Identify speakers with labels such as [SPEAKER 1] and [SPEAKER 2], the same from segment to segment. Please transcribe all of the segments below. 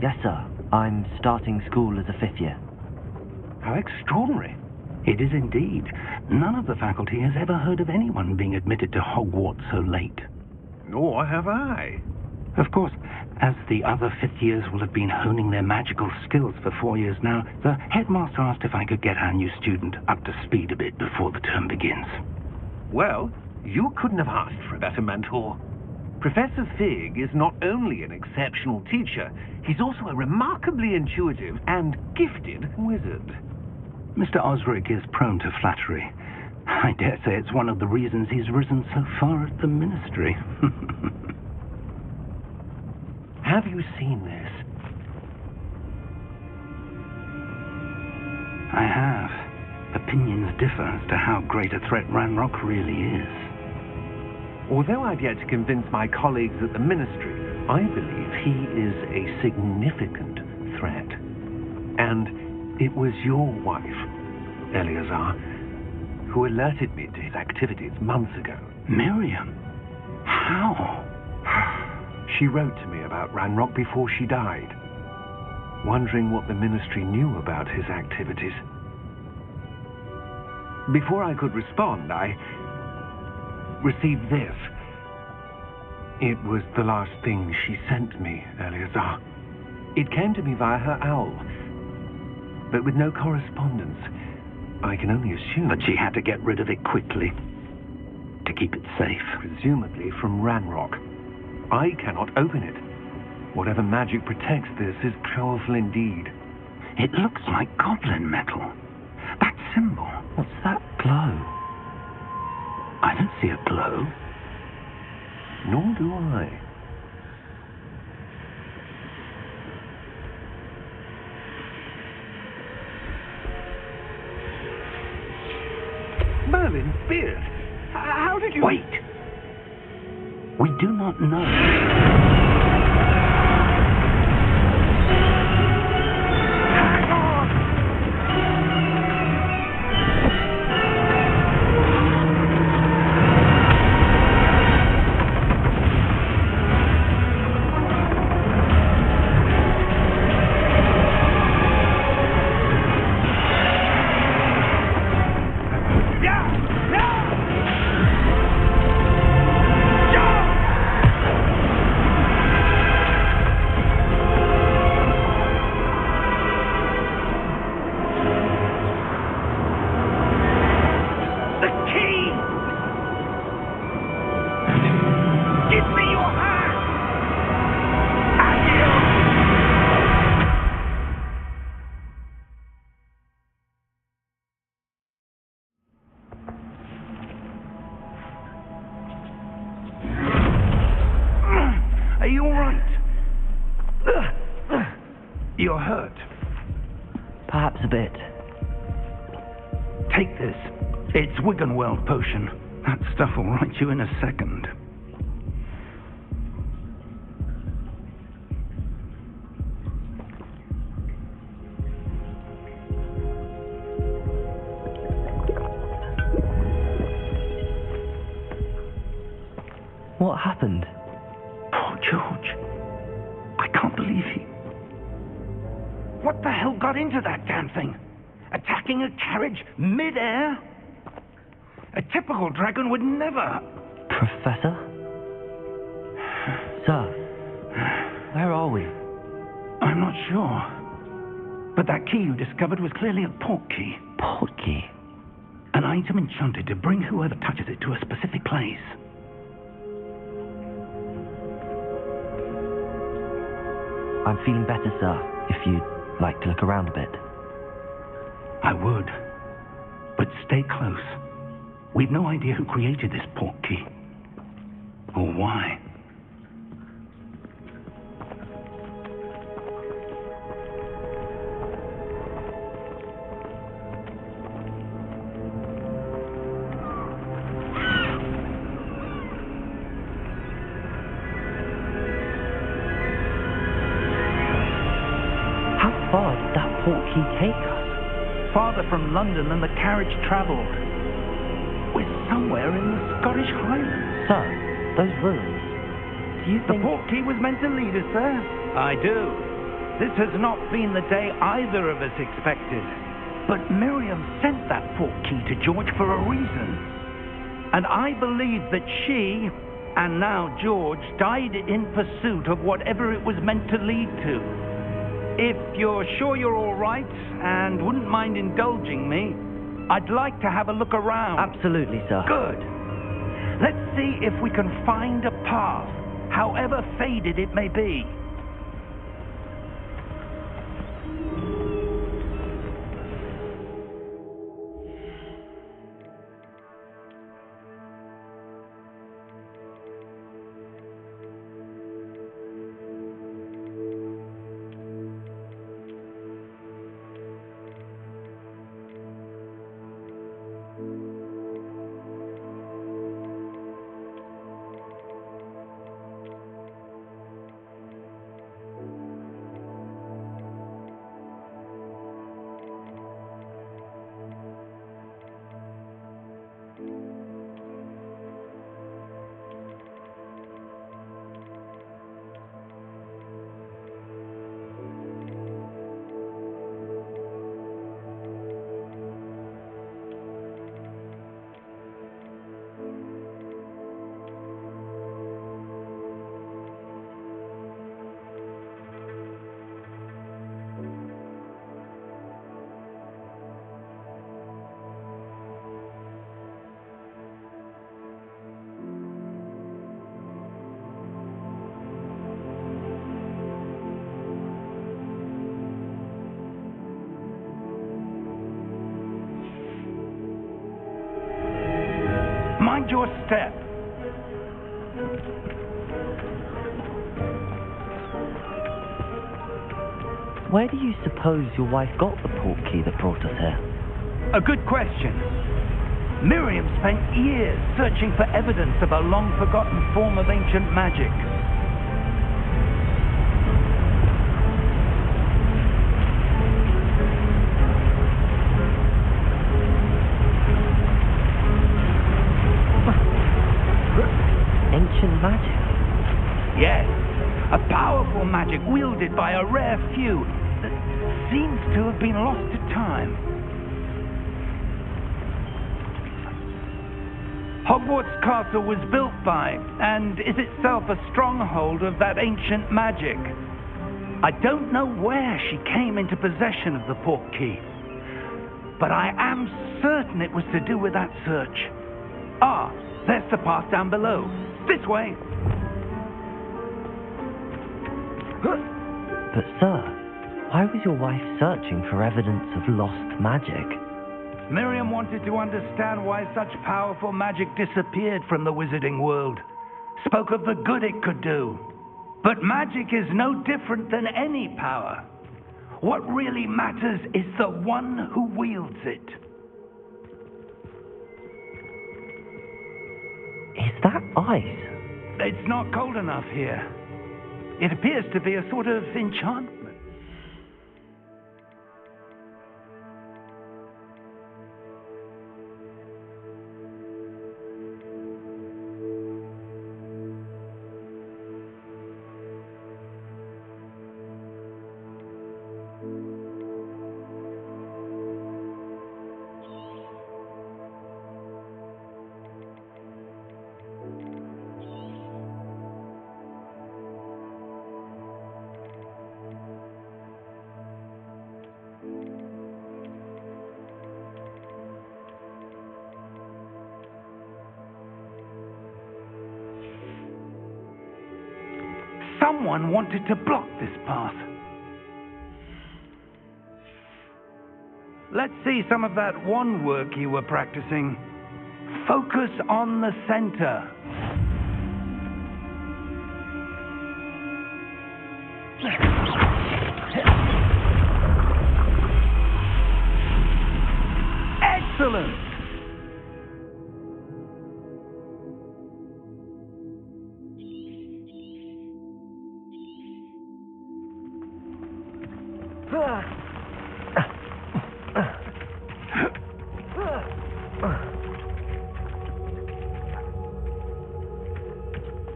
[SPEAKER 1] Yes, sir. I'm starting school as a 5th year.
[SPEAKER 2] How extraordinary.
[SPEAKER 3] It is indeed. None of the faculty has ever heard of anyone being admitted to Hogwarts so late.
[SPEAKER 2] Nor have I.
[SPEAKER 3] Of course, as the other 5th years will have been honing their magical skills for 4 years now, the headmaster asked if I could get our new student up to speed a bit before the term begins.
[SPEAKER 2] Well, you couldn't have asked for a better mentor. Professor Fig is not only an exceptional teacher, he's also a remarkably intuitive and gifted wizard.
[SPEAKER 3] Mr. Osric is prone to flattery. I dare say it's one of the reasons he's risen so far at the ministry.
[SPEAKER 2] Have you seen this?
[SPEAKER 3] I have. Opinions differ as to how great a threat Ranrock really is.
[SPEAKER 2] Although I've yet to convince my colleagues at the ministry, I believe he is a significant threat. And it was your wife, Eleazar, who alerted me to his activities months ago.
[SPEAKER 3] Miriam? How?
[SPEAKER 2] She wrote to me about Ranrock before she died, wondering what the ministry knew about his activities. Before I could respond, I received this. It was the last thing she sent me, Eleazar. It came to me via her owl, but with no correspondence. I can only assume...
[SPEAKER 3] But she had to get rid of it quickly, to keep it safe.
[SPEAKER 2] Presumably from Ranrock. I cannot open it. Whatever magic protects this is powerful indeed.
[SPEAKER 3] It looks like goblin metal. That symbol.
[SPEAKER 1] What's that glow?
[SPEAKER 3] I don't see a glow.
[SPEAKER 2] Nor do I. Merlin Beard, how did you...
[SPEAKER 3] Wait! We do not know. Are you all right? You're hurt.
[SPEAKER 1] Perhaps a bit.
[SPEAKER 3] Take this. It's Wiggenweld potion. That stuff will right you in a second.
[SPEAKER 1] What happened?
[SPEAKER 3] Poor George. I can't believe he... What the hell got into that damn thing? Attacking a carriage mid-air? A typical dragon would never...
[SPEAKER 1] Professor? Sir, where are we?
[SPEAKER 3] I'm not sure. But that key you discovered was clearly a port key.
[SPEAKER 1] Port key?
[SPEAKER 3] An item enchanted to bring whoever touches it to a specific place.
[SPEAKER 1] I'm feeling better, sir, if you'd like to look around a bit.
[SPEAKER 3] I would. But stay close. We've no idea who created this port key. Or why.
[SPEAKER 1] How far did that port key take us?
[SPEAKER 3] Farther from London than the carriage travelled. We're somewhere in the Scottish Highlands.
[SPEAKER 1] Sir, those ruins. Do you
[SPEAKER 3] The
[SPEAKER 1] think...
[SPEAKER 3] port key was meant to lead us there. I do. This has not been the day either of us expected. But Miriam sent that portkey to George for a reason. And I believe that she, and now George, died in pursuit of whatever it was meant to lead to. If you're sure you're all right and wouldn't mind indulging me, I'd like to have a look around.
[SPEAKER 1] Absolutely, sir.
[SPEAKER 3] Good. Let's see if we can find a path, however faded it may be. Mind your step.
[SPEAKER 1] Where do you suppose your wife got the portkey that brought us here?
[SPEAKER 3] A good question. Miriam spent years searching for evidence of a long-forgotten form of ancient magic.
[SPEAKER 1] Ancient magic?
[SPEAKER 3] Yes, a powerful magic wielded by a rare few that seems to have been lost to time. Hogwarts Castle was built by, and is itself a stronghold of that ancient magic. I don't know where she came into possession of the portkey, but I am certain it was to do with that search. Ah, there's the path down below. This way.
[SPEAKER 1] But sir, why was your wife searching for evidence of lost magic?
[SPEAKER 3] Miriam wanted to understand why such powerful magic disappeared from the wizarding world. Spoke of the good it could do. But magic is no different than any power. What really matters is the one who wields it.
[SPEAKER 1] Is that ice?
[SPEAKER 3] It's not cold enough here. It appears to be a sort of enchantment. Someone wanted to block this path. Let's see some of that wand work you were practicing. Focus on the center. Excellent!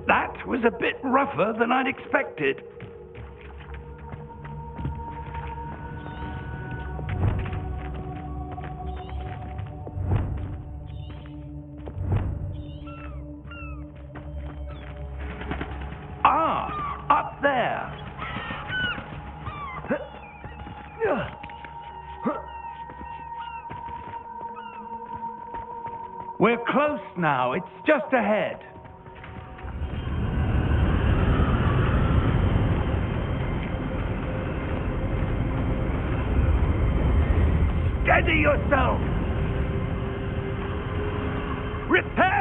[SPEAKER 3] That was a bit rougher than I'd expected. We're close now. It's just ahead. Steady yourself! Reparo!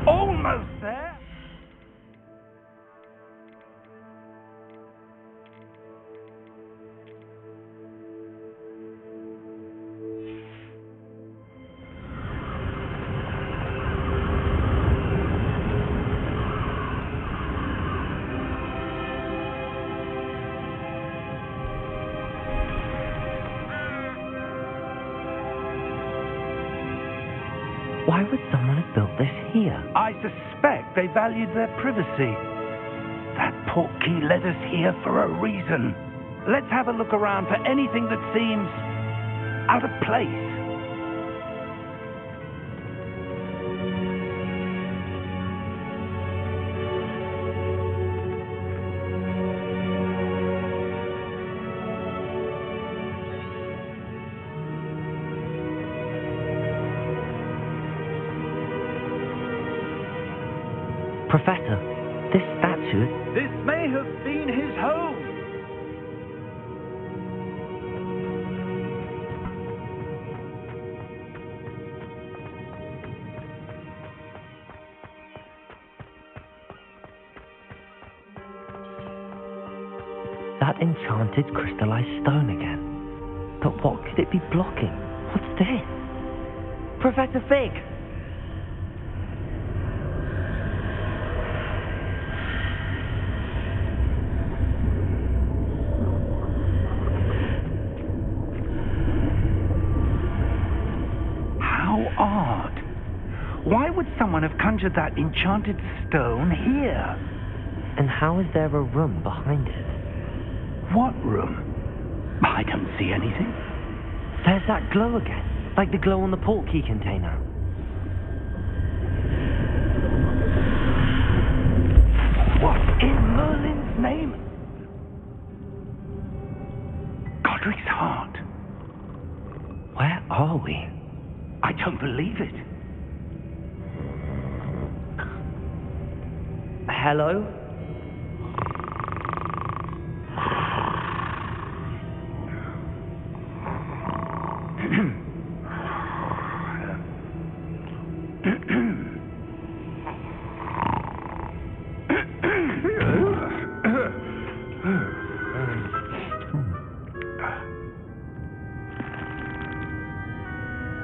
[SPEAKER 3] Almost there.
[SPEAKER 1] Why would someone have built this here?
[SPEAKER 3] I suspect they valued their privacy. That portkey led us here for a reason. Let's have a look around for anything that seems out of place.
[SPEAKER 1] Professor, this statue...
[SPEAKER 3] This may have been his home.
[SPEAKER 1] That enchanted crystallized stone again. But what could it be blocking? What's this? Professor Fig!
[SPEAKER 3] Odd. Why would someone have conjured that enchanted stone here?
[SPEAKER 1] And how is there a room behind it?
[SPEAKER 3] What room? I don't see anything.
[SPEAKER 1] There's that glow again, like the glow on the portkey container.
[SPEAKER 3] What in Merlin's name? Godric's heart.
[SPEAKER 1] Where are we?
[SPEAKER 3] I don't believe it.
[SPEAKER 1] Hello?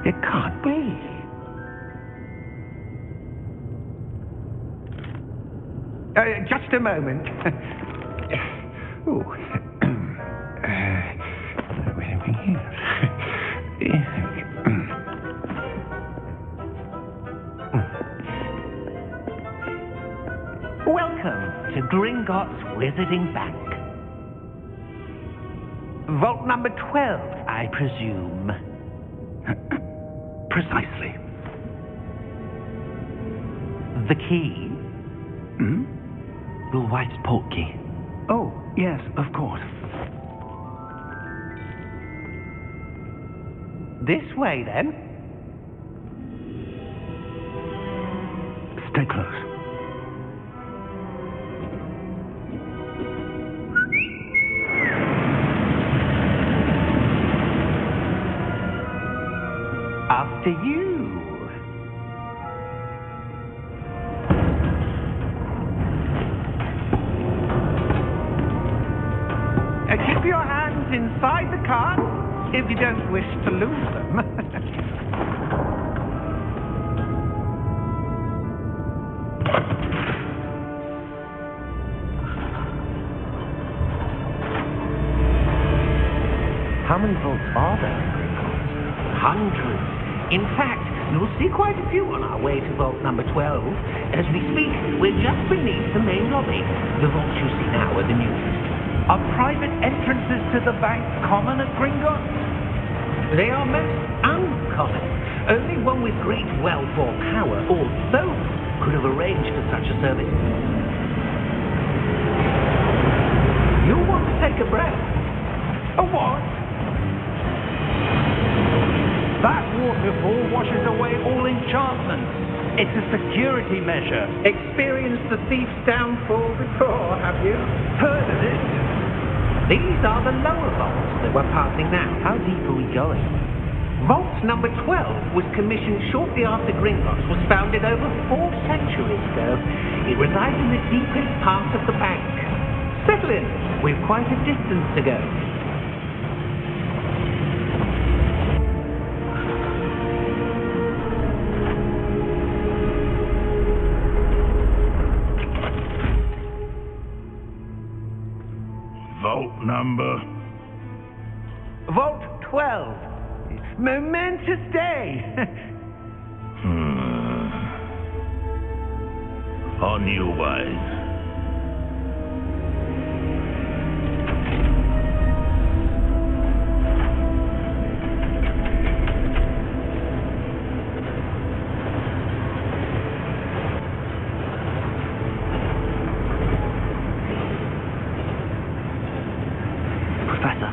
[SPEAKER 3] It can't be. Just a moment.
[SPEAKER 2] Welcome to Gringotts Wizarding Bank. Vault number 12, I presume.
[SPEAKER 3] Precisely.
[SPEAKER 2] The key?
[SPEAKER 3] Hmm?
[SPEAKER 1] Your wife's portkey.
[SPEAKER 3] Oh, yes, of course.
[SPEAKER 2] This way, then.
[SPEAKER 3] Stay close.
[SPEAKER 2] After you. Keep your hands inside the cart if you don't wish to lose them.
[SPEAKER 1] How many vaults are there in Gringotts?
[SPEAKER 4] Hundreds. In fact, you'll see quite a few on our way to vault number 12. As we speak, we're just beneath the main lobby. The vaults you see now are the newest.
[SPEAKER 3] Are private entrances to the bank common at Gringotts?
[SPEAKER 4] They are most uncommon. Only one with great wealth or power, or both, could have arranged for such a service. You'll want to take a breath.
[SPEAKER 3] A what? That waterfall washes away all enchantments. It's a security measure.
[SPEAKER 4] Experienced the thief's downfall before, have you?
[SPEAKER 3] Heard of it?
[SPEAKER 4] These are the lower vaults that we're passing now.
[SPEAKER 1] How deep are we going?
[SPEAKER 4] Vault number 12 was commissioned shortly after Gringotts was founded over 4 centuries ago. It resides in the deepest part of the bank. Settle in. We've quite a distance to go.
[SPEAKER 3] Vault number?
[SPEAKER 2] Vault 12. Momentous day.
[SPEAKER 3] On your wise.
[SPEAKER 1] Professor,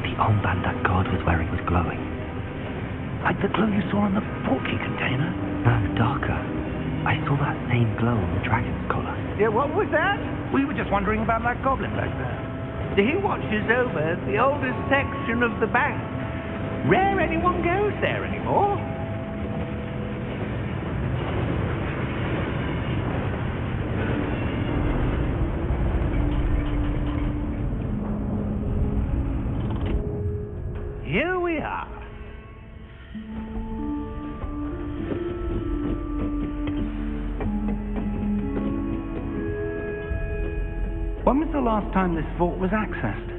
[SPEAKER 1] the armband that guard was wearing was glowing.
[SPEAKER 3] Like the glow you saw on the porky container?
[SPEAKER 1] No, darker. I saw that same glow on the dragon's collar.
[SPEAKER 3] Yeah, what was that? We were just wondering about that goblin back there.
[SPEAKER 4] He watches over the oldest section of the bank. Rare anyone goes there anymore.
[SPEAKER 3] Here we are. When was the last time this vault was accessed?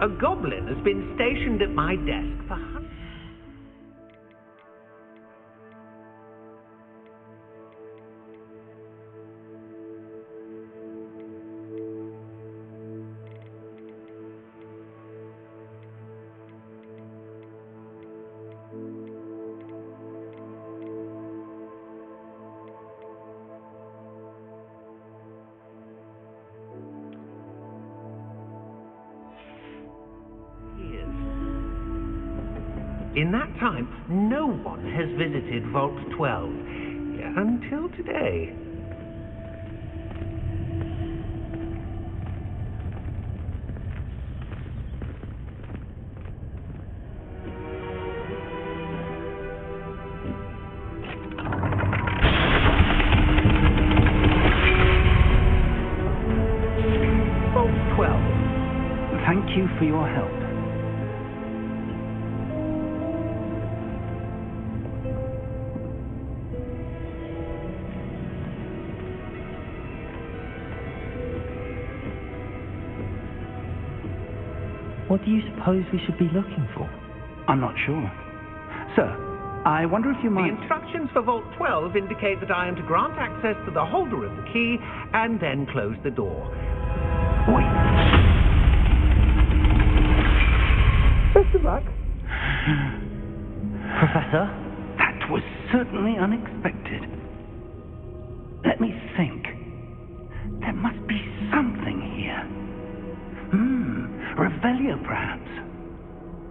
[SPEAKER 4] A goblin has been stationed at my desk for hundreds. In that time, no one has visited Vault 12 until today. Vault 12.
[SPEAKER 3] Thank you for your help.
[SPEAKER 1] What do you suppose we should be looking for?
[SPEAKER 3] I'm not sure. Sir, I wonder if you
[SPEAKER 4] The
[SPEAKER 3] might...
[SPEAKER 4] instructions for Vault 12 indicate that I am to grant access to the holder of the key and then close the door.
[SPEAKER 3] Wait.
[SPEAKER 4] Best of luck.
[SPEAKER 1] Professor?
[SPEAKER 3] That was certainly unexpected. Let me think. There must be something here. Revelio, perhaps.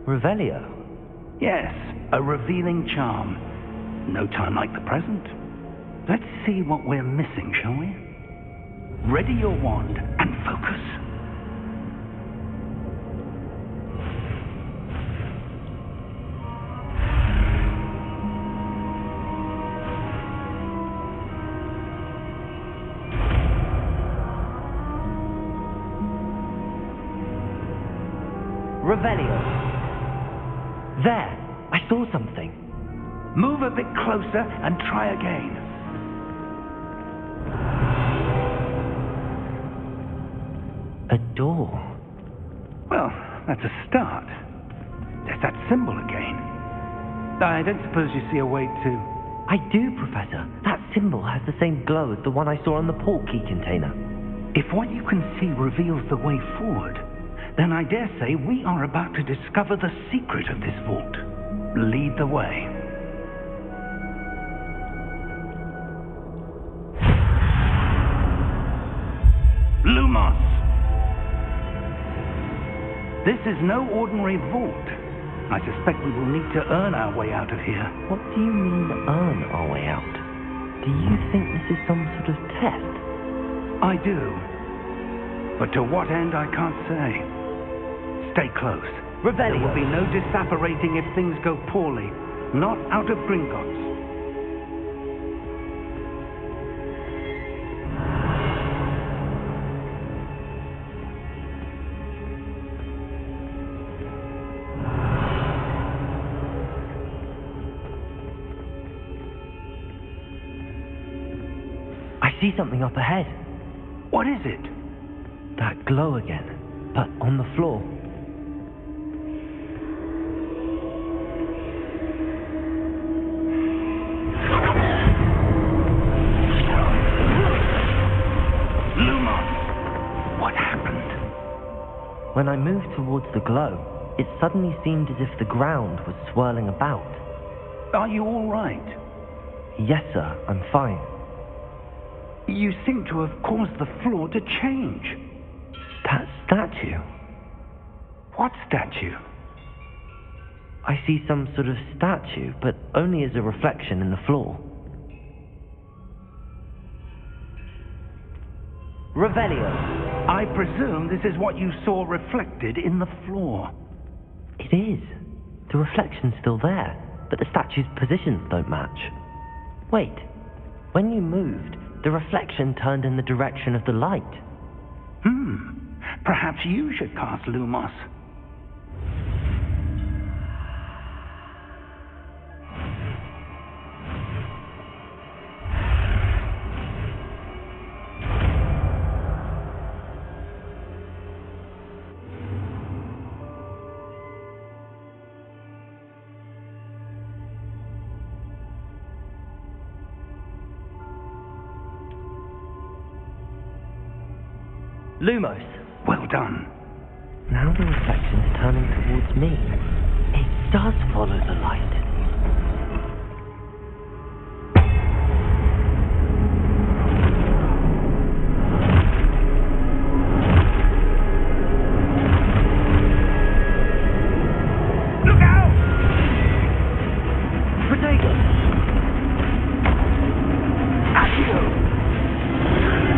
[SPEAKER 1] Revelio?
[SPEAKER 3] Yes, a revealing charm. No time like the present. Let's see what we're missing, shall we? Ready your wand and focus.
[SPEAKER 1] Revelio. There, I saw something.
[SPEAKER 3] Move a bit closer and try again.
[SPEAKER 1] A door.
[SPEAKER 3] Well, that's a start. that symbol again. I don't suppose you see a way to...
[SPEAKER 1] I do, Professor. That symbol has the same glow as the one I saw on the port key container.
[SPEAKER 3] If what you can see reveals the way forward, then I dare say we are about to discover the secret of this vault. Lead the way. Lumos! This is no ordinary vault. I suspect we will need to earn our way out of here.
[SPEAKER 1] What do you mean, earn our way out? Do you think this is some sort of test?
[SPEAKER 3] I do. But to what end, I can't say. Stay close.
[SPEAKER 1] Revelio.
[SPEAKER 3] There will be no disapparating if things go poorly. Not out of Gringotts.
[SPEAKER 1] I see something up ahead.
[SPEAKER 3] What is it?
[SPEAKER 1] That glow again, but on the floor.
[SPEAKER 3] Lumos! What happened?
[SPEAKER 1] When I moved towards the glow, it suddenly seemed as if the ground was swirling about.
[SPEAKER 3] Are you all right?
[SPEAKER 1] Yes, sir, I'm fine.
[SPEAKER 3] You seem to have caused the floor to change.
[SPEAKER 1] That statue?
[SPEAKER 3] What statue?
[SPEAKER 1] I see some sort of statue, but only as a reflection in the floor. Revelio.
[SPEAKER 3] I presume this is what you saw reflected in the floor.
[SPEAKER 1] It is. The reflection's still there, but the statue's positions don't match. Wait, when you moved, the reflection turned in the direction of the light.
[SPEAKER 3] Perhaps you should cast Lumos.
[SPEAKER 1] Lumos.
[SPEAKER 3] Well done.
[SPEAKER 1] Now the reflection's turning towards me. It does follow the light.
[SPEAKER 3] Look out!
[SPEAKER 1] Protego!
[SPEAKER 3] Accio!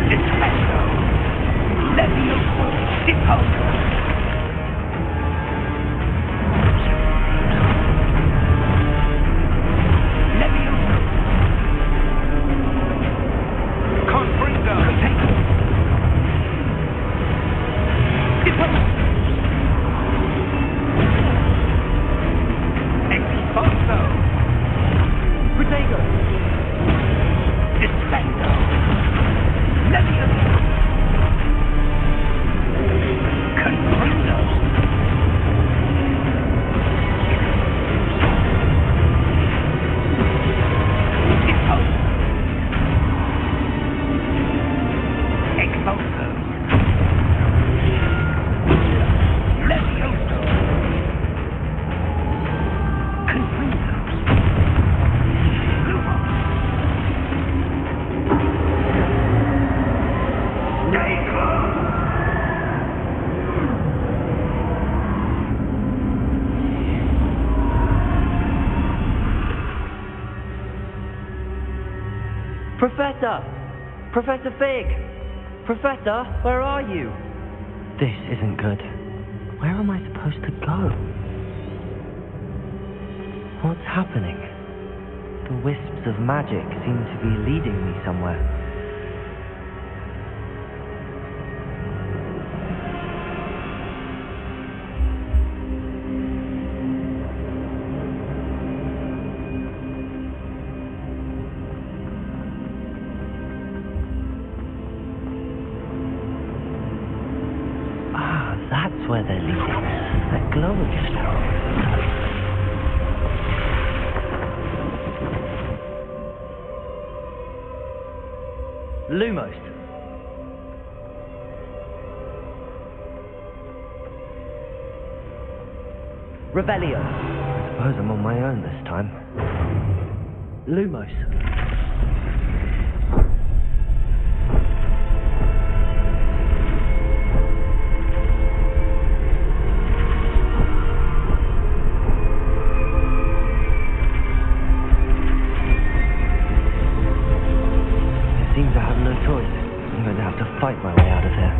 [SPEAKER 3] Dispesto! Levioso! Impulso! Levioso! Confringo! Protego! Impulso! Expulso!
[SPEAKER 1] Protego!
[SPEAKER 3] Dispendo! Levioso! Confringo! Impulso! Expulso! Levioso! Confringo! Lumos! Stay close!
[SPEAKER 1] Professor! Professor Fig! Professor, where are you? This isn't good. Where am I supposed to go? What's happening? The wisps of magic seem to be leading me somewhere. That's where they're leading. They're glowing still. Lumos. Revelio. I suppose I'm on my own this time. Lumos. Seems I have no choice. I'm going to have to fight my way out of here.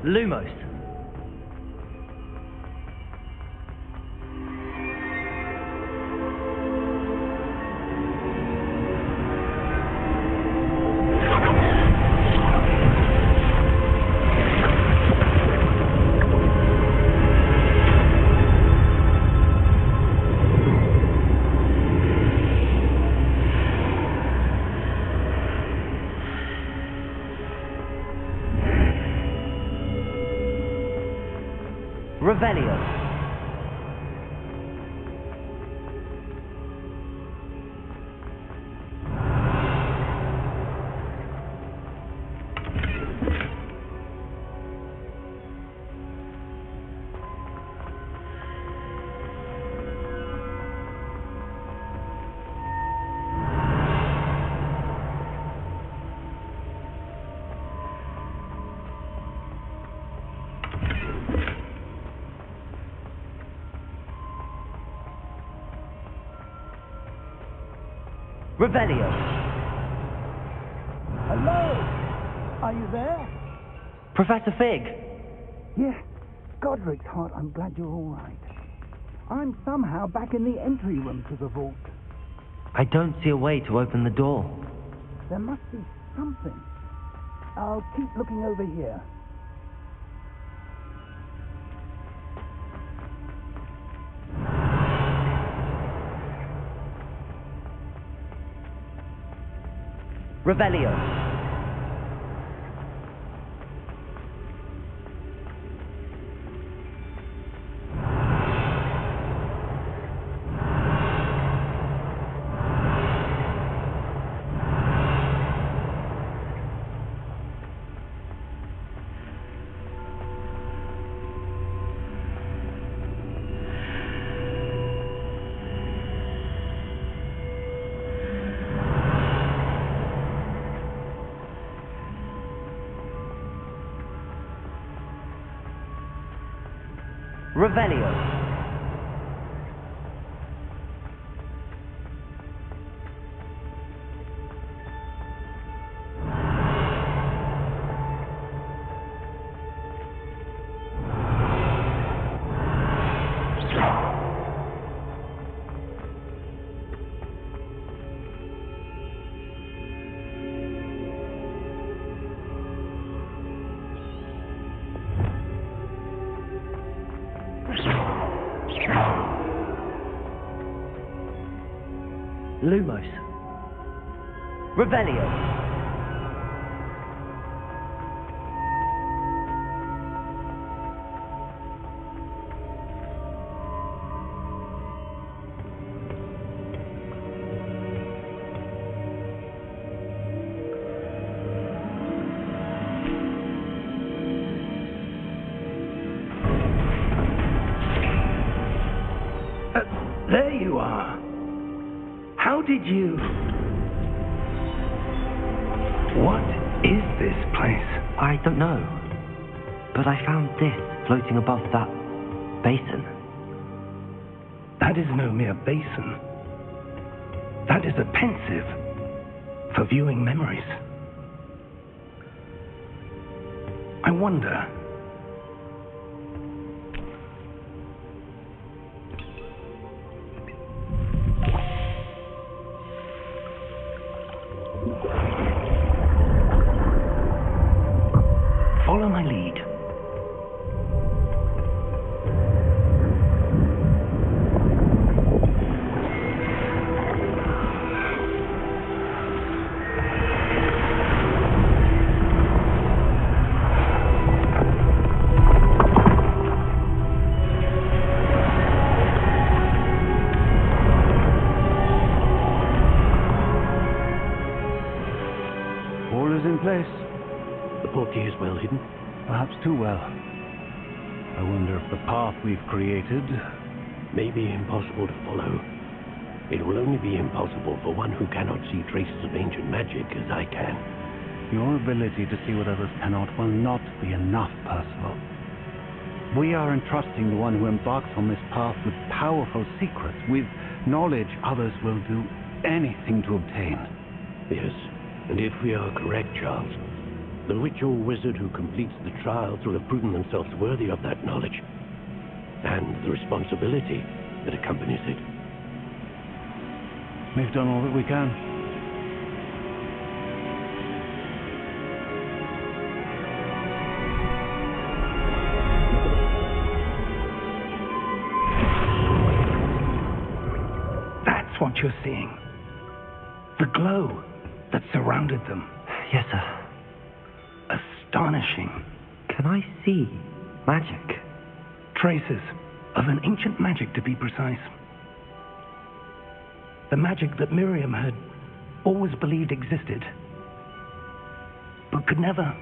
[SPEAKER 1] Lumos. Revelio. Revelio.
[SPEAKER 3] Hello? Are you there?
[SPEAKER 1] Professor Fig.
[SPEAKER 3] Yeah. Godric's heart, I'm glad you're all right. I'm somehow back in the entry room to the vault.
[SPEAKER 1] I don't see a way to open the door.
[SPEAKER 3] There must be something. I'll keep looking over here.
[SPEAKER 1] Revelio. Revelio. Lumos. Revelio.
[SPEAKER 3] There you are. How did you... What is this place?
[SPEAKER 1] I don't know. But I found this floating above that basin.
[SPEAKER 3] That is no mere basin. That is a pensive for viewing memories. I wonder... Follow my lead.
[SPEAKER 5] All is in place.
[SPEAKER 6] The portkey is well hidden.
[SPEAKER 5] Perhaps too well. I wonder if the path we've created...
[SPEAKER 6] May be impossible to follow. It will only be impossible for one who cannot see traces of ancient magic as I can.
[SPEAKER 5] Your ability to see what others cannot will not be enough, Percival. We are entrusting the one who embarks on this path with powerful secrets, with knowledge others will do anything to obtain.
[SPEAKER 6] Yes, and if we are correct, Charles, the witch or wizard who completes the trials will have proven themselves worthy of that knowledge, and the responsibility that accompanies it.
[SPEAKER 5] We've done all that we can.
[SPEAKER 3] That's what you're seeing. The glow that surrounded them.
[SPEAKER 1] Yes, sir.
[SPEAKER 3] Astonishing.
[SPEAKER 1] Can I see magic?
[SPEAKER 3] Traces of an ancient magic, to be precise. The magic that Miriam had always believed existed, but could never.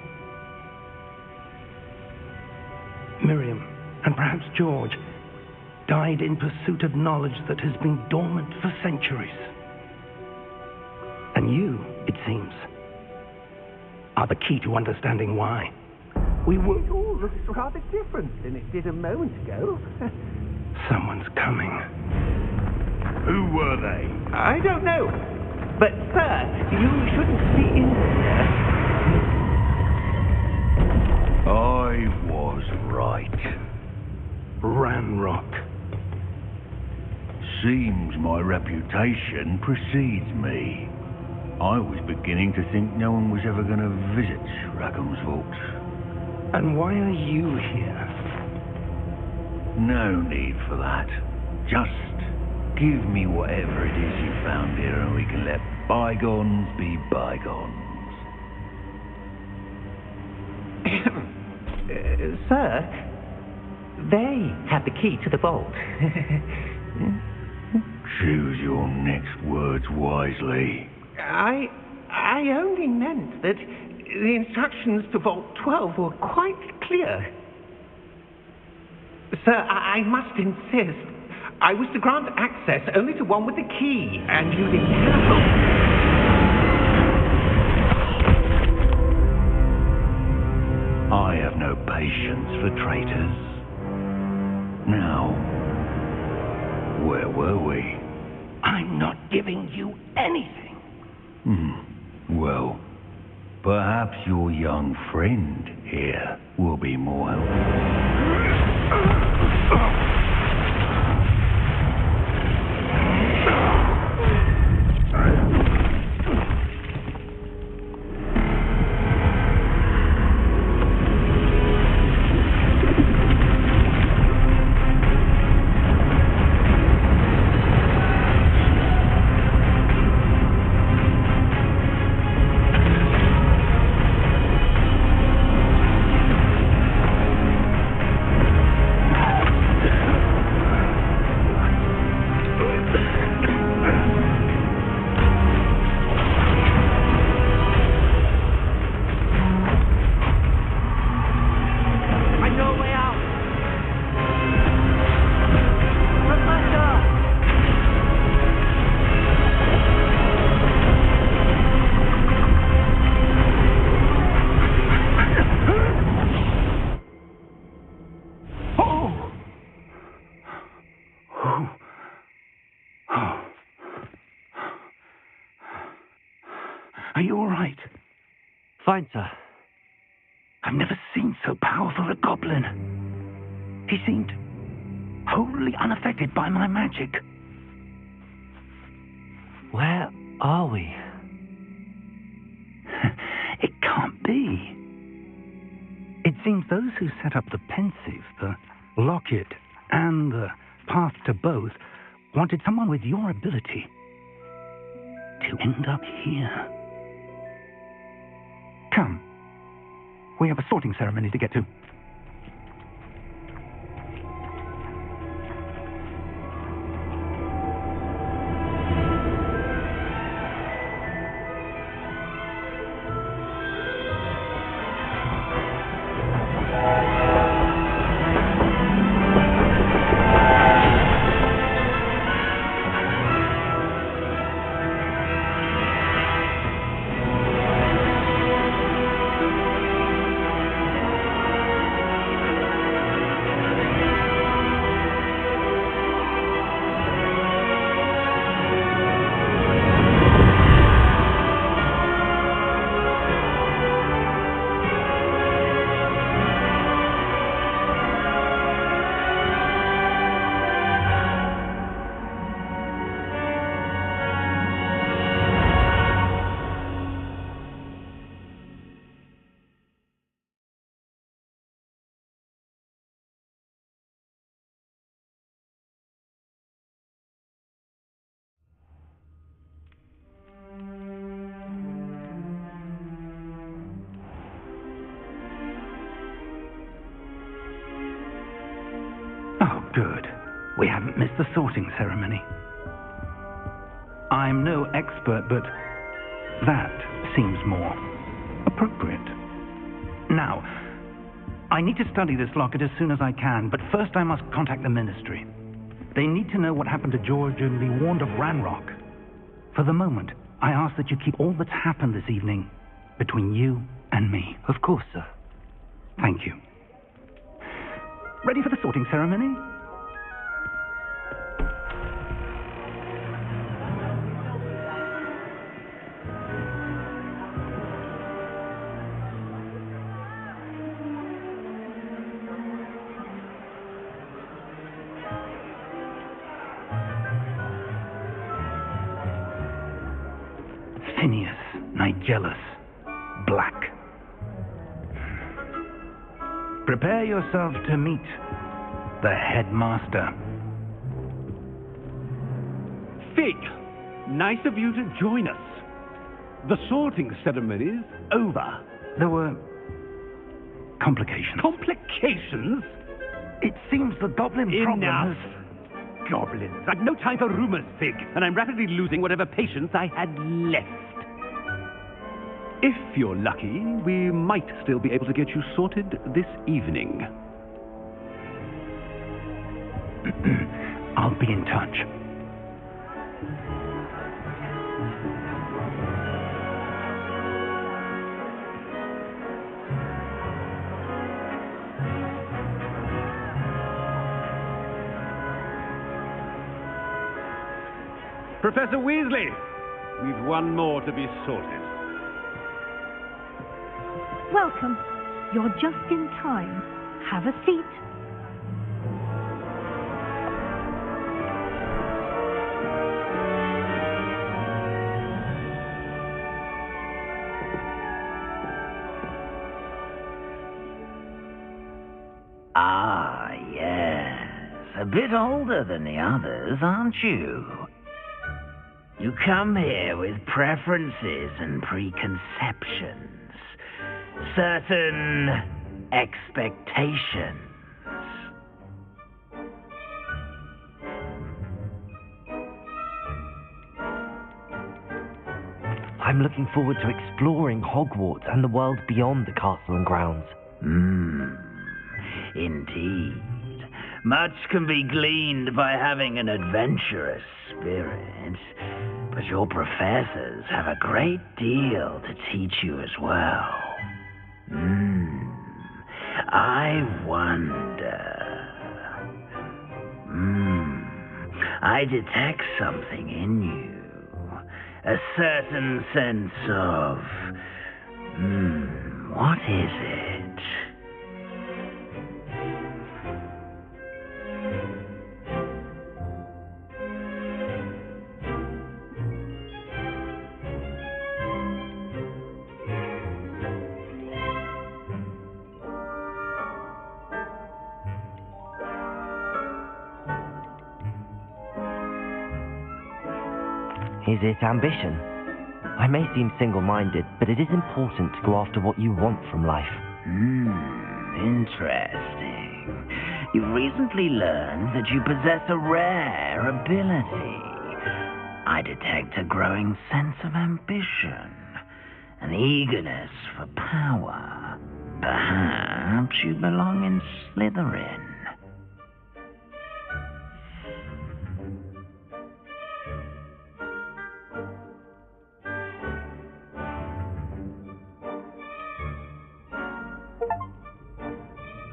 [SPEAKER 3] Miriam, and perhaps George, died in pursuit of knowledge that has been dormant for centuries. And you, it seems, are the key to understanding why.
[SPEAKER 4] We would all look rather different than it did a moment ago.
[SPEAKER 3] Someone's coming.
[SPEAKER 7] Who were they?
[SPEAKER 4] I don't know. But, sir, you shouldn't be in here.
[SPEAKER 7] I was right.
[SPEAKER 3] Ranrock.
[SPEAKER 7] Seems my reputation precedes me. I was beginning to think no one was ever going to visit Rackham's Vault.
[SPEAKER 3] And why are you here?
[SPEAKER 7] No need for that. Just give me whatever it is you found here and we can let bygones be bygones.
[SPEAKER 4] Sir, they have the key to the vault.
[SPEAKER 7] Choose your next words wisely.
[SPEAKER 4] I only meant that the instructions to Vault 12 were quite clear. Sir, I must insist. I was to grant access only to one with the key, and you did careful.
[SPEAKER 7] I have no patience for traitors. Now, where were we?
[SPEAKER 3] I'm not giving you anything.
[SPEAKER 7] Well, perhaps your young friend here will be more helpful.
[SPEAKER 3] Are you all right?
[SPEAKER 1] Fine, sir.
[SPEAKER 3] I've never seen so powerful a goblin. He seemed wholly unaffected by my magic.
[SPEAKER 1] Where are we?
[SPEAKER 3] It can't be. It seems those who set up the pensive, the locket, and the path to both wanted someone with your ability to end up here. Come. We have a sorting ceremony to get to. Oh, good. We haven't missed the sorting ceremony. I'm no expert, but that seems more appropriate. Now, I need to study this locket as soon as I can, but first I must contact the Ministry. They need to know what happened to George and be warned of Ranrock. For the moment, I ask that you keep all that's happened this evening between you and me.
[SPEAKER 1] Of course, sir.
[SPEAKER 3] Thank you. Ready for the sorting ceremony? Phineas, Nigellus, Black. Prepare yourself to meet the headmaster.
[SPEAKER 5] Fig, nice of you to join us. The sorting ceremony's over.
[SPEAKER 3] There were complications.
[SPEAKER 5] Complications?
[SPEAKER 3] It seems the goblin problem
[SPEAKER 5] Enough.
[SPEAKER 3] has...
[SPEAKER 5] Goblins. I've no time for rumors, Fig, and I'm rapidly losing whatever patience I had left. If you're lucky, we might still be able to get you sorted this evening.
[SPEAKER 3] I'll be in touch.
[SPEAKER 5] Professor Weasley, we've one more to be sorted.
[SPEAKER 8] Welcome. You're just in time. Have a seat.
[SPEAKER 9] Ah, yes. A bit older than the others, aren't you? You come here with preferences and preconceptions. Certain expectations.
[SPEAKER 1] I'm looking forward to exploring Hogwarts and the world beyond the castle and grounds.
[SPEAKER 9] Indeed. Much can be gleaned by having an adventurous spirit, but your professors have a great deal to teach you as well. I wonder... I detect something in you. a certain sense of... what is it?
[SPEAKER 1] Is it ambition? I may seem single-minded, but it is important to go after what you want from life.
[SPEAKER 9] Interesting. You've recently learned that you possess a rare ability. I detect a growing sense of ambition, an eagerness for power. Perhaps you belong in Slytherin.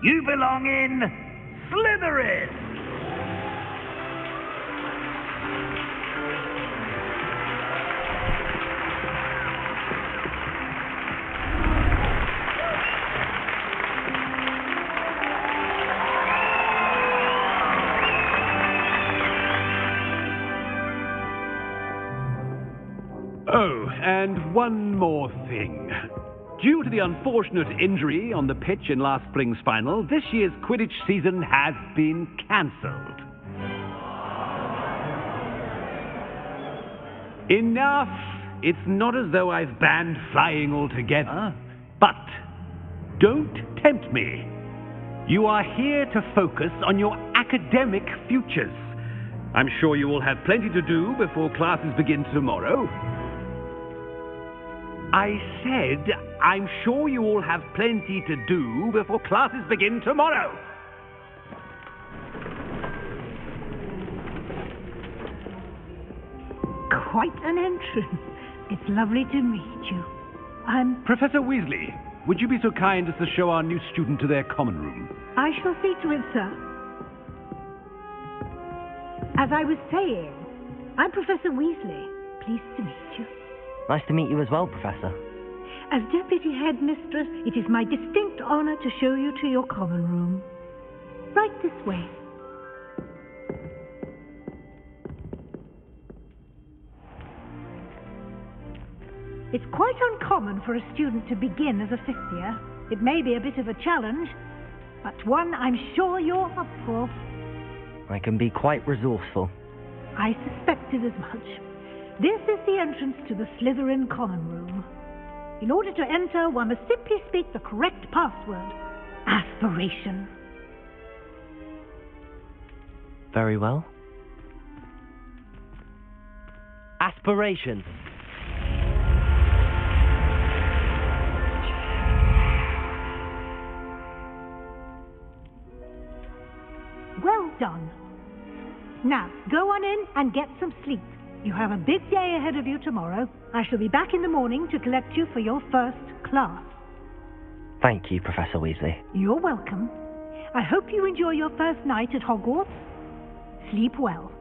[SPEAKER 9] You belong in Slytherin!
[SPEAKER 5] Oh, and one more thing. Due to the unfortunate injury on the pitch in last spring's final, this year's Quidditch season has been cancelled. Enough! It's not as though I've banned flying altogether. But don't tempt me. You are here to focus on your academic futures. I'm sure you will have plenty to do before classes begin tomorrow. I said, I'm sure you all have plenty to do before classes begin tomorrow.
[SPEAKER 8] Quite an entrance. It's lovely to meet you. I'm...
[SPEAKER 5] Professor Weasley, would you be so kind as to show our new student to their common room?
[SPEAKER 8] I shall see to it, sir. As I was saying, I'm Professor Weasley. Pleased to meet you.
[SPEAKER 1] Nice to meet you as well, Professor.
[SPEAKER 8] As Deputy Headmistress, it is my distinct honor to show you to your common room. Right this way. It's quite uncommon for a student to begin as a fifth year. It may be a bit of a challenge, but one I'm sure you're up for.
[SPEAKER 1] I can be quite resourceful.
[SPEAKER 8] I suspected as much. This is the entrance to the Slytherin common room. In order to enter, one must simply speak the correct password. Aspiration.
[SPEAKER 1] Very well. Aspiration.
[SPEAKER 8] Well done. Now, go on in and get some sleep. You have a big day ahead of you tomorrow. I shall be back in the morning to collect you for your first class.
[SPEAKER 1] Thank you, Professor Weasley.
[SPEAKER 8] You're welcome. I hope you enjoy your first night at Hogwarts. Sleep well.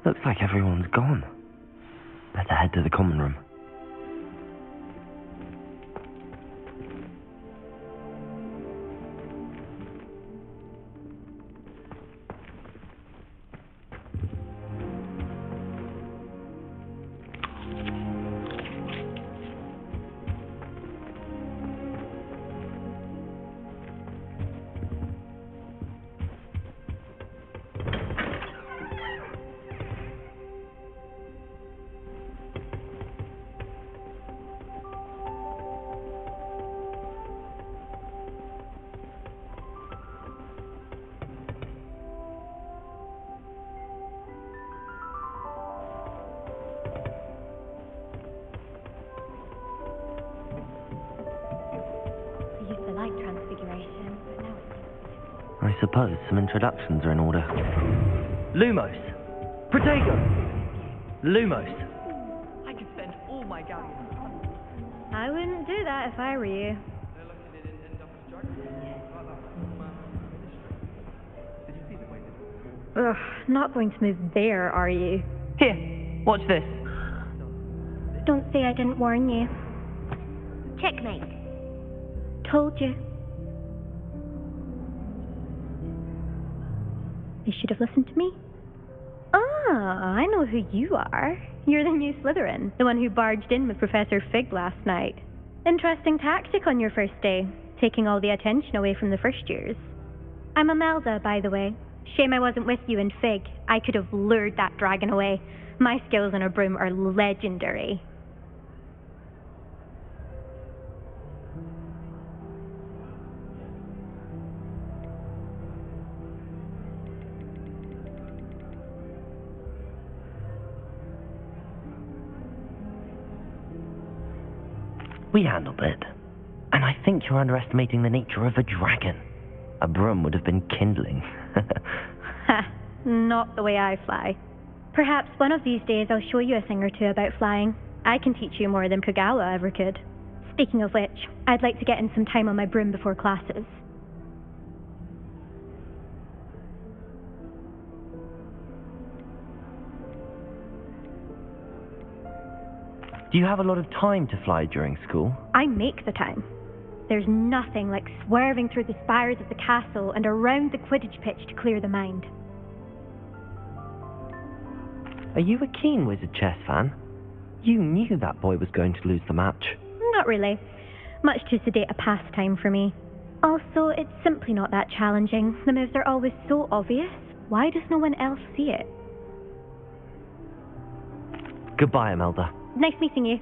[SPEAKER 1] Looks like everyone's gone. Better head to the common room. I suppose some introductions are in order. Lumos! Protego! Lumos!
[SPEAKER 10] I could spend all my galleons.
[SPEAKER 11] I wouldn't do that if I were you. Ugh, not going to move there, are you?
[SPEAKER 1] Here, watch this.
[SPEAKER 11] Don't say I didn't warn you.
[SPEAKER 12] Checkmate.
[SPEAKER 11] Told you. You should have listened to me. Ah, I know who you are. You're the new Slytherin, the one who barged in with Professor Fig last night. Interesting tactic on your first day, taking all the attention away from the first years. I'm Imelda, by the way. Shame I wasn't with you in Fig. I could have lured that dragon away. My skills on a broom are legendary.
[SPEAKER 1] We handled it. And I think you're underestimating the nature of a dragon. A broom would have been kindling.
[SPEAKER 11] Ha, not the way I fly. Perhaps one of these days I'll show you a thing or two about flying. I can teach you more than Pugawa ever could. Speaking of which, I'd like to get in some time on my broom before classes.
[SPEAKER 1] Do you have a lot of time to fly during school?
[SPEAKER 11] I make the time. There's nothing like swerving through the spires of the castle and around the Quidditch pitch to clear the mind.
[SPEAKER 1] Are you a keen Wizard chess fan? You knew that boy was going to lose the match.
[SPEAKER 11] Not really. Much too sedate a pastime for me. Also, it's simply not that challenging. The moves are always so obvious. Why does no one else see it?
[SPEAKER 1] Goodbye, Imelda.
[SPEAKER 11] Nice meeting you.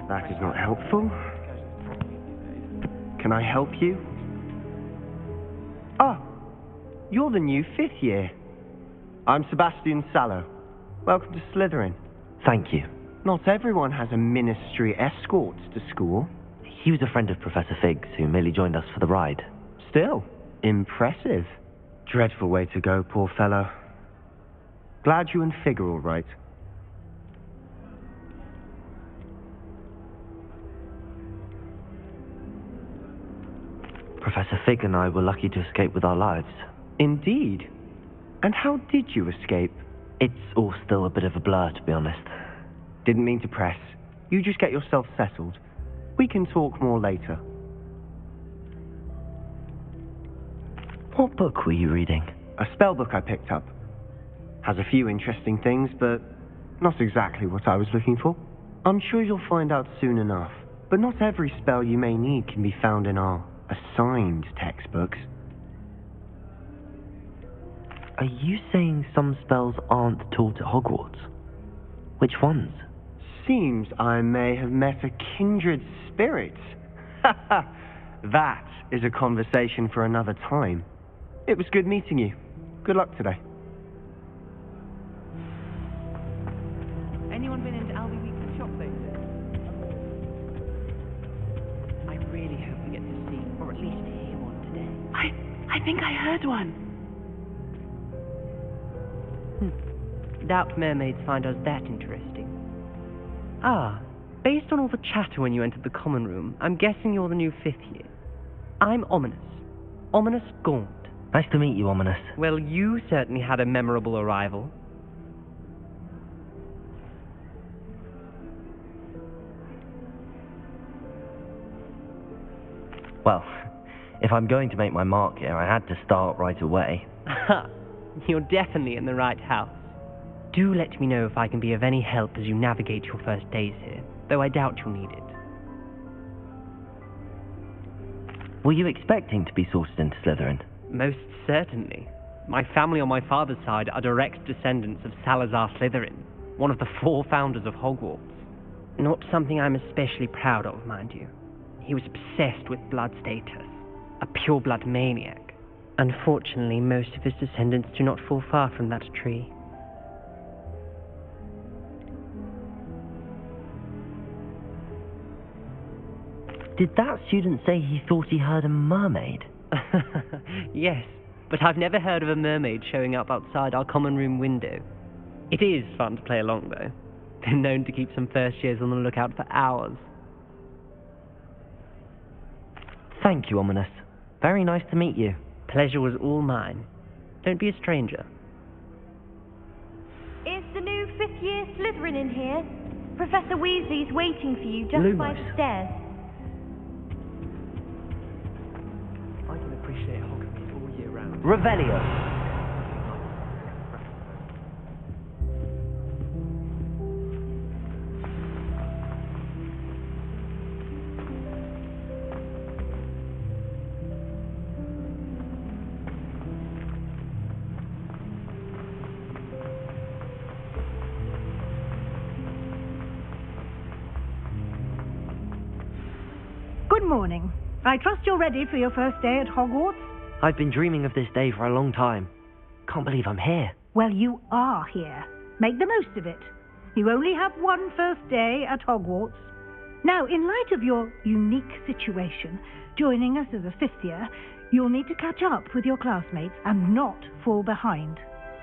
[SPEAKER 13] That is not helpful. Can I help you? Oh, you're the new 5th year. I'm Sebastian Sallow. Welcome to Slytherin.
[SPEAKER 1] Thank you.
[SPEAKER 13] Not everyone has a ministry escort to school.
[SPEAKER 1] He was a friend of Professor Fig's who merely joined us for the ride.
[SPEAKER 13] Still, impressive. Dreadful way to go, poor fellow. Glad you and Fig are all right.
[SPEAKER 1] Professor Fig and I were lucky to escape with our lives.
[SPEAKER 13] Indeed. And how did you escape?
[SPEAKER 1] It's all still a bit of a blur, to be honest.
[SPEAKER 13] Didn't mean to press. You just get yourself settled. We can talk more later.
[SPEAKER 1] What book were you reading?
[SPEAKER 13] A spell book I picked up. Has a few interesting things, but not exactly what I was looking for. I'm sure you'll find out soon enough. But not every spell you may need can be found in our assigned textbooks.
[SPEAKER 1] Are you saying some spells aren't taught at Hogwarts? Which ones?
[SPEAKER 13] Seems I may have met a kindred spirit. That is a conversation for another time. It was good meeting you. Good luck today.
[SPEAKER 10] Anyone been into Albie Week's shop lately? I really hope we get to see, or at least hear one today.
[SPEAKER 14] I think I heard one.
[SPEAKER 10] Doubt mermaids find us that interesting. Ah, based on all the chatter when you entered the common room, I'm guessing you're the new 5th year. I'm Ominous. Ominous Gaunt.
[SPEAKER 1] Nice to meet you, Ominous.
[SPEAKER 10] Well, you certainly had a memorable arrival.
[SPEAKER 1] Well, if I'm going to make my mark here, I had to start right away.
[SPEAKER 10] Aha! You're definitely in the right house. Do let me know if I can be of any help as you navigate your first days here, though I doubt you'll need it.
[SPEAKER 1] Were you expecting to be sorted into Slytherin?
[SPEAKER 10] Most certainly. My family on my father's side are direct descendants of Salazar Slytherin, one of the 4 founders of Hogwarts. Not something I'm especially proud of, mind you. He was obsessed with blood status, a pure-blood maniac. Unfortunately, most of his descendants do not fall far from that tree.
[SPEAKER 1] Did that student say he thought he heard a mermaid?
[SPEAKER 10] Yes, but I've never heard of a mermaid showing up outside our common room window. It is fun to play along, though. Been known to keep some first years on the lookout for hours.
[SPEAKER 1] Thank you, Ominous. Very nice to meet you.
[SPEAKER 10] Pleasure was all mine. Don't be a stranger.
[SPEAKER 12] Is the new fifth-year Slytherin in here? Professor Weasley's waiting for you just by the stairs.
[SPEAKER 10] I can appreciate Hogwarts all year round.
[SPEAKER 1] Revelio.
[SPEAKER 8] Good morning. I trust you're ready for your first day at Hogwarts?
[SPEAKER 1] I've been dreaming of this day for a long time. Can't believe I'm here.
[SPEAKER 8] Well, you are here. Make the most of it. You only have one first day at Hogwarts. Now, in light of your unique situation, joining us as a fifth year, you'll need to catch up with your classmates and not fall behind.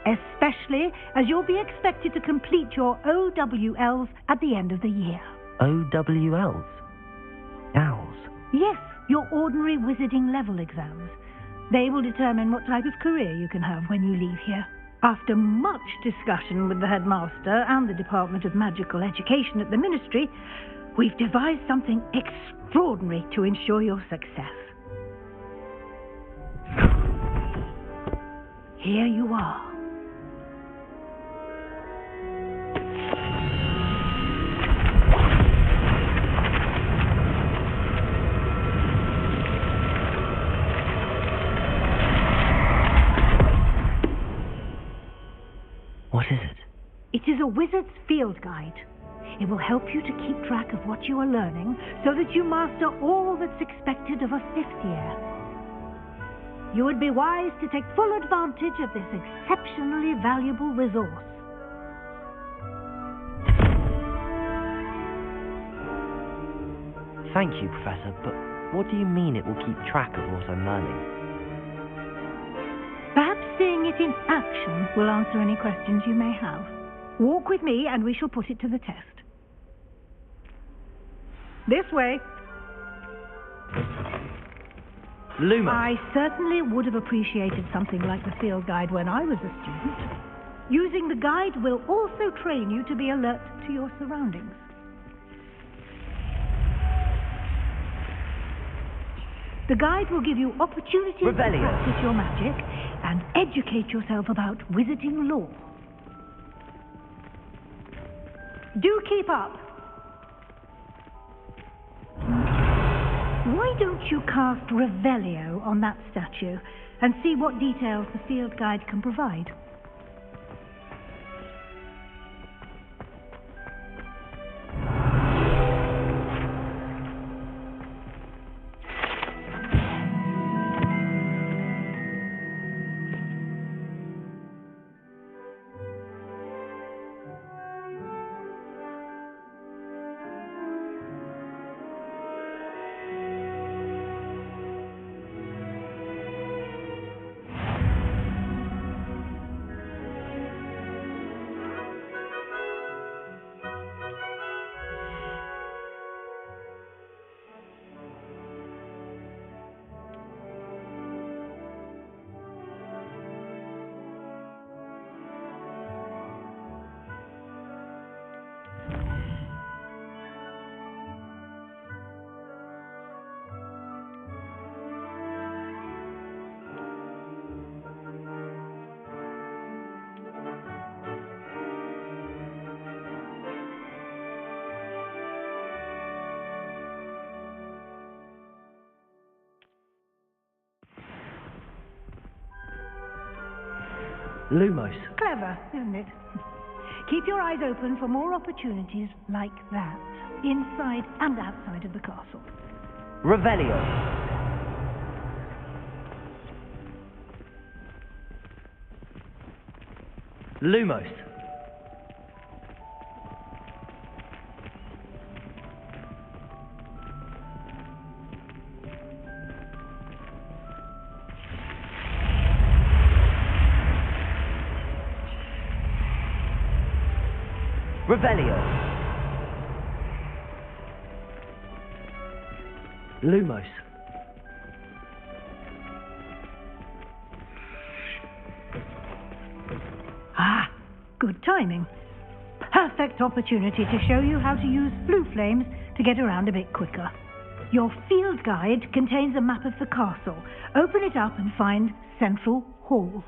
[SPEAKER 8] Especially as you'll be expected to complete your OWLs at the end of the year.
[SPEAKER 1] OWLs? Owls?
[SPEAKER 8] Yes, your ordinary wizarding level exams. They will determine what type of career you can have when you leave here. After much discussion with the headmaster and the Department of Magical Education at the Ministry, we've devised something extraordinary to ensure your success. Here you are.
[SPEAKER 1] What is it?
[SPEAKER 8] It is a wizard's field guide. It will help you to keep track of what you are learning so that you master all that's expected of a fifth year. You would be wise to take full advantage of this exceptionally valuable resource.
[SPEAKER 1] Thank you, Professor, but what do you mean it will keep track of what I'm learning?
[SPEAKER 8] Perhaps seeing it in action will answer any questions you may have. Walk with me and we shall put it to the test. This way.
[SPEAKER 1] Lumos.
[SPEAKER 8] I certainly would have appreciated something like the field guide when I was a student. Using the guide will also train you to be alert to your surroundings. The guide will give you opportunities to practice your magic and educate yourself about wizarding lore. Do keep up. Why don't you cast Revelio on that statue and see what details the field guide can provide?
[SPEAKER 1] Lumos.
[SPEAKER 8] Clever, isn't it? Keep your eyes open for more opportunities like that, inside and outside of the castle.
[SPEAKER 1] Revelio. Lumos. Revelio. Lumos.
[SPEAKER 8] Ah, good timing. Perfect opportunity to show you how to use blue flames to get around a bit quicker. Your field guide contains a map of the castle. Open it up and find Central Hall.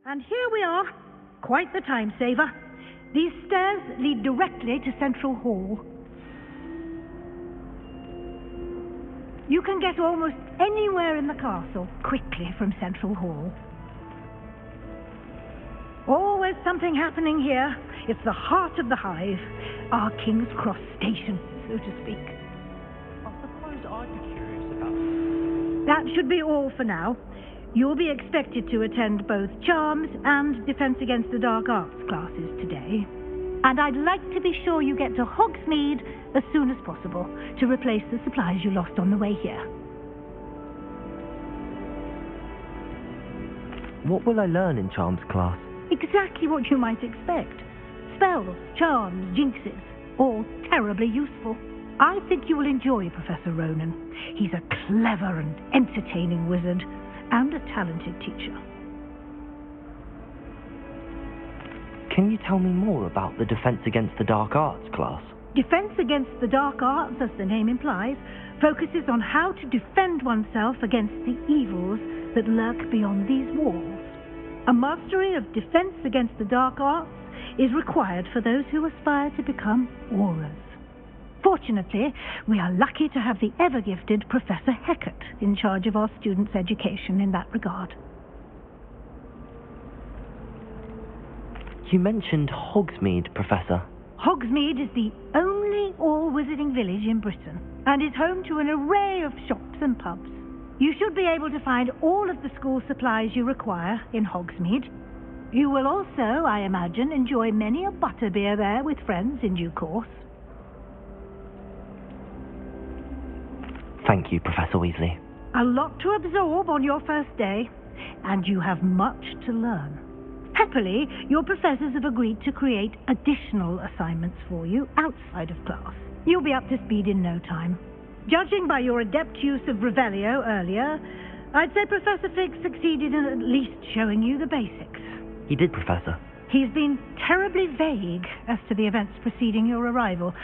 [SPEAKER 8] And here we are. Quite the time saver. These stairs lead directly to Central Hall. You can get almost anywhere in the castle quickly from Central Hall. Always something happening here. It's the heart of the hive, our King's Cross station, so to speak.
[SPEAKER 10] I suppose I'd be curious about...
[SPEAKER 8] That should be all for now. You'll be expected to attend both Charms and Defense Against the Dark Arts classes today. And I'd like to be sure you get to Hogsmeade as soon as possible to replace the supplies you lost on the way here.
[SPEAKER 1] What will I learn in Charms class?
[SPEAKER 8] Exactly what you might expect. Spells, charms, jinxes, all terribly useful. I think you will enjoy Professor Ronan. He's a clever and entertaining wizard, and a talented teacher.
[SPEAKER 1] Can you tell me more about the Defense Against the Dark Arts class?
[SPEAKER 8] Defense Against the Dark Arts, as the name implies, focuses on how to defend oneself against the evils that lurk beyond these walls. A mastery of Defense Against the Dark Arts is required for those who aspire to become Aurors. Fortunately, we are lucky to have the ever-gifted Professor Hecat in charge of our students' education in that regard.
[SPEAKER 1] You mentioned Hogsmeade, Professor.
[SPEAKER 8] Hogsmeade is the only all-wizarding village in Britain, and is home to an array of shops and pubs. You should be able to find all of the school supplies you require in Hogsmeade. You will also, I imagine, enjoy many a butterbeer there with friends in due course.
[SPEAKER 1] Thank you, Professor Weasley.
[SPEAKER 8] A lot to absorb on your first day, and you have much to learn. Happily, your professors have agreed to create additional assignments for you outside of class. You'll be up to speed in no time. Judging by your adept use of Revelio earlier, I'd say Professor Fig succeeded in at least showing you the basics.
[SPEAKER 1] He did, Professor.
[SPEAKER 8] He's been terribly vague as to the events preceding your arrival,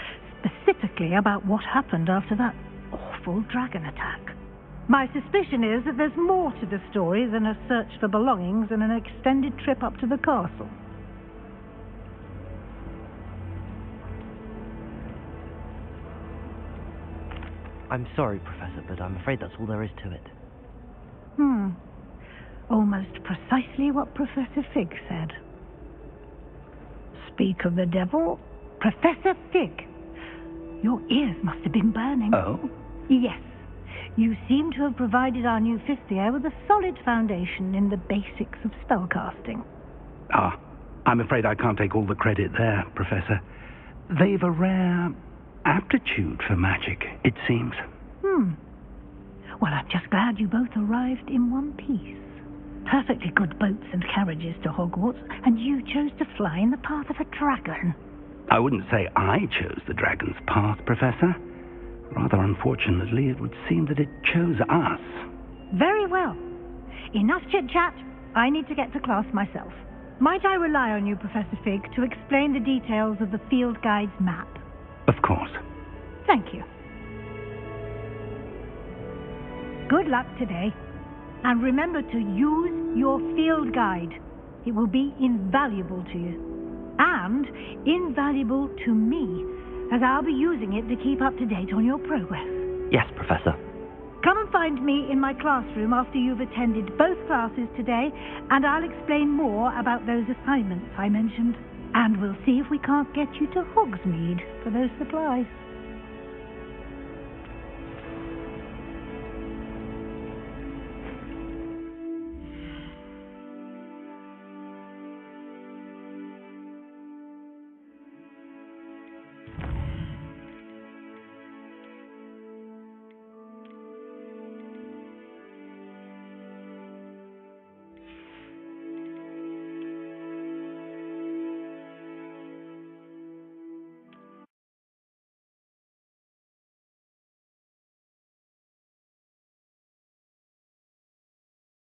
[SPEAKER 8] specifically about what happened after that awful dragon attack. My suspicion is that there's more to the story than a search for belongings and an extended trip up to the castle.
[SPEAKER 1] I'm sorry, Professor, but I'm afraid that's all there is to it.
[SPEAKER 8] Almost precisely what Professor Fig said. Speak of the devil, Professor Fig. Your ears must have been burning.
[SPEAKER 3] Oh?
[SPEAKER 8] Yes. You seem to have provided our new fifth year with a solid foundation in the basics of spellcasting.
[SPEAKER 3] Ah, I'm afraid I can't take all the credit there, Professor. They've a rare aptitude for magic, it seems.
[SPEAKER 8] Well, I'm just glad you both arrived in one piece. Perfectly good boats and carriages to Hogwarts, and you chose to fly in the path of a dragon.
[SPEAKER 3] I wouldn't say I chose the dragon's path, Professor. Rather unfortunately, it would seem that it chose us.
[SPEAKER 8] Very well. Enough chit-chat. I need to get to class myself. Might I rely on you, Professor Fig, to explain the details of the field guide's map?
[SPEAKER 3] Of course.
[SPEAKER 8] Thank you. Good luck today. And remember to use your field guide. It will be invaluable to you. And invaluable to me, as I'll be using it to keep up to date on your progress.
[SPEAKER 1] Yes, Professor.
[SPEAKER 8] Come and find me in my classroom after you've attended both classes today, and I'll explain more about those assignments I mentioned. And we'll see if we can't get you to Hogsmeade for those supplies.